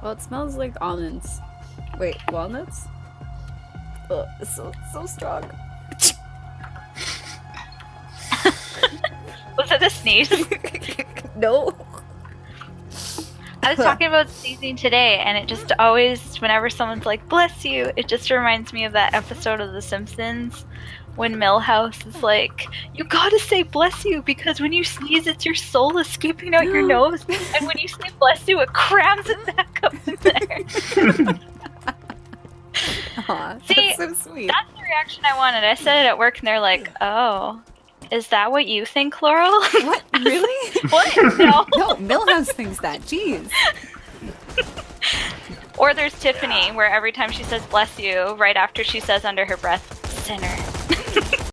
Well, it smells like almonds. Wait, walnuts? Oh, it's so strong. Was it a sneeze? No. I was talking about sneezing today, and it just always, whenever someone's like, bless you, it just reminds me of that episode of The Simpsons when Milhouse is like, you gotta say bless you, because when you sneeze, it's your soul escaping out your nose, and when you say bless you, it crams it back up in there. Aw, See, that's so sweet. That's the reaction I wanted. I said it at work, and they're like, oh, is that what you think, Laurel? What? Really? What? No. No, Milhouse thinks that. Jeez. Or there's Tiffany, where every time she says bless you, right after she says under her breath, sinner.